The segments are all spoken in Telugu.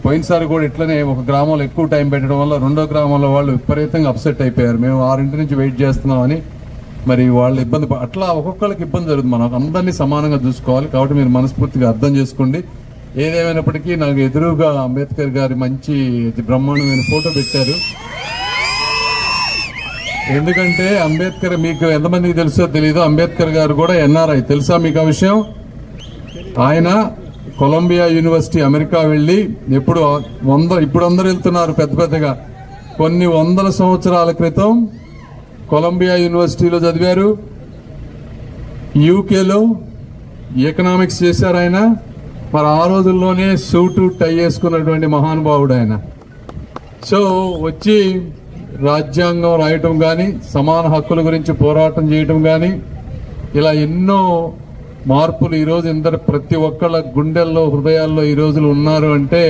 పోయినసారి కూడా ఇట్లనే ఒక గ్రామంలో ఎక్కువ టైం పెట్టడం వల్ల రెండో గ్రామంలో వాళ్ళు విపరీతంగా అప్సెట్ అయిపోయారు. మేము 6 నుంచి వెయిట్ చేస్తున్నామని. మరి వాళ్ళు ఇబ్బంది అట్లా ఒక్కొక్కరికి ఇబ్బంది జరుగుతుంది. మనం అందరినీ సమానంగా చూసుకోవాలి. కాబట్టి మీరు మనస్ఫూర్తిగా అర్థం చేసుకోండి. ఏదేమైనప్పటికీ నాకు ఎదురుగా అంబేద్కర్ గారి మంచి బ్రహ్మాండమైన ఫోటో పెట్టారు. ఎందుకంటే అంబేద్కర్ మీకు ఎంతమందికి తెలుసో తెలియదు, అంబేద్కర్ గారు కూడా ఎన్ఆర్ఐ. తెలుసా మీకు ఆ విషయం? ఆయన కొలంబియా యూనివర్సిటీ అమెరికా వెళ్ళి ఇప్పుడు అందరూ వెళ్తున్నారు పెద్ద పెద్దగా. కొన్ని వందల సంవత్సరాల క్రితం కొలంబియా యూనివర్సిటీలో చదివారు. యూకేలో ఎకనామిక్స్ చేశారు ఆయన. మరి ఆ రోజుల్లోనే సూటు టై వేసుకున్నటువంటి మహానుభావుడు ఆయన. సో వచ్చి రాజ్యాంగం రాయటం కానీ, సమాన హక్కుల గురించి పోరాటం చేయటం కానీ, ఇలా ఎన్నో మార్పులు ఈరోజు ప్రతి ఒక్కళ్ళ గుండెల్లో హృదయాల్లో ఈ రోజులు ఉన్నారు అంటే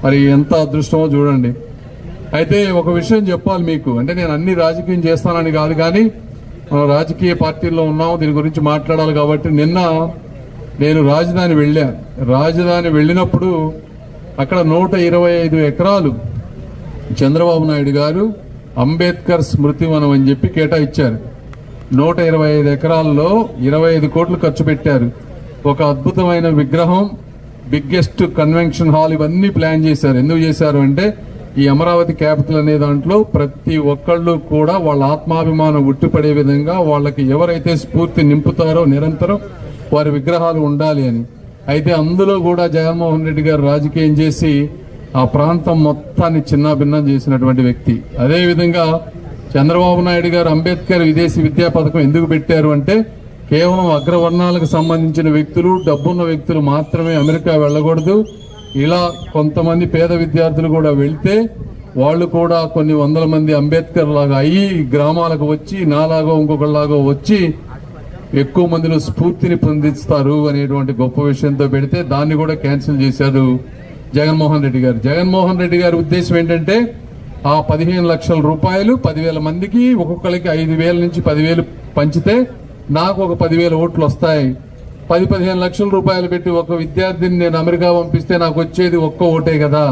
మరి ఎంత అదృష్టమో చూడండి. అయితే ఒక విషయం చెప్పాలి మీకు. అంటే నేను అన్ని రాజకీయం చేస్తానని కాదు, కానీ మనం రాజకీయ పార్టీల్లో ఉన్నాము, దీని గురించి మాట్లాడాలి కాబట్టి. నిన్న నేను రాజధాని వెళ్ళినప్పుడు అక్కడ 125 ఎకరాలు చంద్రబాబు నాయుడు గారు అంబేద్కర్ స్మృతివనం అని చెప్పి కేటాయించారు. 125 ఎకరాల్లో 25 కోట్లు ఖర్చు పెట్టారు. ఒక అద్భుతమైన విగ్రహం, బిగ్గెస్ట్ కన్వెన్షన్ హాల్, ఇవన్నీ ప్లాన్ చేశారు. ఎందుకు చేశారు అంటే ఈ అమరావతి క్యాపిటల్ అనే దాంట్లో ప్రతి ఒక్కళ్ళు కూడా వాళ్ళ ఆత్మాభిమానం ఉట్టిపడే విధంగా వాళ్ళకి ఎవరైతే స్ఫూర్తి నింపుతారో నిరంతరం వారి విగ్రహాలు ఉండాలి అని. అయితే అందులో కూడా జగన్మోహన్ రెడ్డి గారు రాజకీయం చేసి ఆ ప్రాంతం మొత్తాన్ని చిన్నాభిన్నం చేసినటువంటి వ్యక్తి. అదేవిధంగా చంద్రబాబు నాయుడు గారు అంబేద్కర్ విదేశీ విద్యా పథకం ఎందుకు పెట్టారు అంటే కేవలం అగ్రవర్ణాలకు సంబంధించిన వ్యక్తులు, డబ్బున్న వ్యక్తులు మాత్రమే అమెరికా వెళ్ళకూడదు. ఇలా కొంతమంది పేద విద్యార్థులు కూడా వెళ్తే వాళ్ళు కూడా కొన్ని వందల మంది అంబేద్కర్ లాగా అయ్యి గ్రామాలకు వచ్చి నాలాగో ఇంకొకలాగో వచ్చి ఎక్కువ మందిలో స్ఫూర్తిని పొందిస్తారు అనేటువంటి గొప్ప విషయంతో పెడితే దాన్ని కూడా క్యాన్సిల్ చేశారు జగన్మోహన్ రెడ్డి గారు. జగన్మోహన్ రెడ్డి గారి ఉద్దేశం ఏంటంటే ఆ 15 లక్షల రూపాయలు 10,000 మందికి ఒక్కొక్కరికి 5,000 నుంచి 10,000 పంచితే నాకు ఒక 10,000 ఓట్లు వస్తాయి. 10-15 లక్షల రూపాయలు పెట్టి ఒక విద్యార్థిని నేను అమెరికా పంపిస్తే నాకు వచ్చేది ఒక్క ఓటే కదా.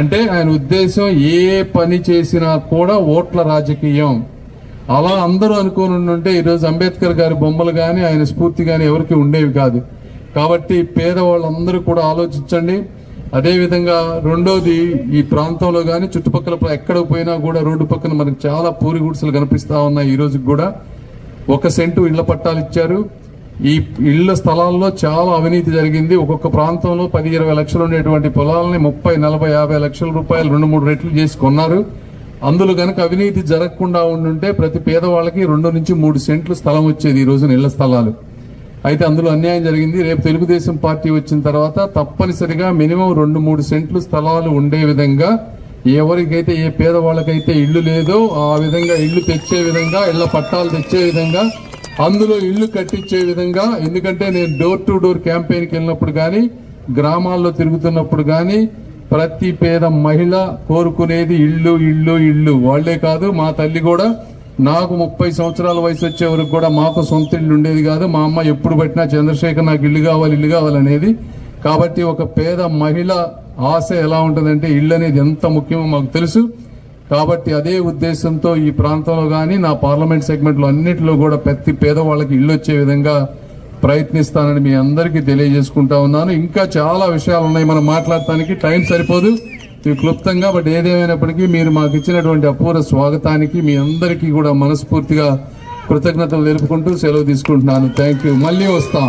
అంటే ఆయన ఉద్దేశం ఏ పని చేసినా కూడా ఓట్ల రాజకీయం. అలా అందరూ అనుకోని ఉంటే ఈరోజు అంబేద్కర్ గారి బొమ్మలు కానీ ఆయన స్ఫూర్తి కానీ ఎవరికి ఉండేవి కాదు. కాబట్టి పేదవాళ్ళందరూ కూడా ఆలోచించండి. అదేవిధంగా రెండోది, ఈ ప్రాంతంలో కానీ చుట్టుపక్కల ఎక్కడికి పోయినా కూడా రోడ్డు పక్కన మనకు చాలా పూరి గుడిసెలు కనిపిస్తా ఉన్నాయి. ఈ రోజుకి కూడా 1 సెంటు ఇళ్ల పట్టాలు ఇచ్చారు. ఈ ఇళ్ల స్థలాల్లో చాలా అవినీతి జరిగింది. ఒక్కొక్క ప్రాంతంలో 10-20 లక్షలు ఉండేటువంటి పొలాలని 30-40-50 లక్షల రూపాయలు 2-3 రెట్లు చేసి కొన్నారు. అందులో కనుక అవినీతి జరగకుండా ఉండుంటే ప్రతి పేదవాళ్ళకి 2 నుంచి 3 సెంట్లు స్థలం వచ్చేది ఈ రోజున ఇళ్ల స్థలాలు. అయితే అందులో అన్యాయం జరిగింది. రేపు తెలుగుదేశం పార్టీ వచ్చిన తర్వాత తప్పనిసరిగా మినిమం 2-3 సెంట్లు స్థలాలు ఉండే విధంగా, ఎవరికైతే ఏ పేదవాళ్ళకైతే ఇళ్లు లేదో ఆ విధంగా ఇళ్లు తెచ్చే విధంగా, ఇళ్ల పట్టాలు తెచ్చే విధంగా, అందులో ఇళ్లు కట్టించే విధంగా. ఎందుకంటే నేను డోర్ టు డోర్ క్యాంపెయిన్కి వెళ్ళినప్పుడు కానీ, గ్రామాల్లో తిరుగుతున్నప్పుడు కానీ ప్రతి పేద మహిళ కోరుకునేది ఇల్లు ఇల్లు ఇల్లు. వాళ్లే కాదు, మా తల్లి కూడా, నాకు 30 సంవత్సరాల వయసు వచ్చే వరకు కూడా మాకు సొంత ఇల్లు ఉండేది కాదు. మా అమ్మ ఎప్పుడు పట్టినా చంద్రశేఖర్ నాకు ఇల్లు కావాలి అనేది. కాబట్టి ఒక పేద మహిళ ఆశ ఎలా ఉంటుందంటే ఇల్లు అనేది ఎంత ముఖ్యమో మాకు తెలుసు. కాబట్టి అదే ఉద్దేశంతో ఈ ప్రాంతంలో కానీ నా పార్లమెంట్ సెగ్మెంట్లో అన్నింటిలో కూడా ప్రతి పేదవాళ్ళకి ఇల్లు వచ్చే విధంగా ప్రయత్నిస్తానని మీ అందరికీ తెలియజేసుకుంటా ఉన్నాను. ఇంకా చాలా విషయాలు ఉన్నాయి మనం మాట్లాడటానికి, టైం సరిపోదు క్లుప్తంగా. బట్ ఏదేమైనప్పటికీ మీరు మాకు ఇచ్చినటువంటి అపూర్వ స్వాగతానికి మీ అందరికీ కూడా మనస్ఫూర్తిగా కృతజ్ఞతలు తెలుపుకుంటూ సెలవు తీసుకుంటున్నాను. Thank you. మళ్ళీ వస్తాం.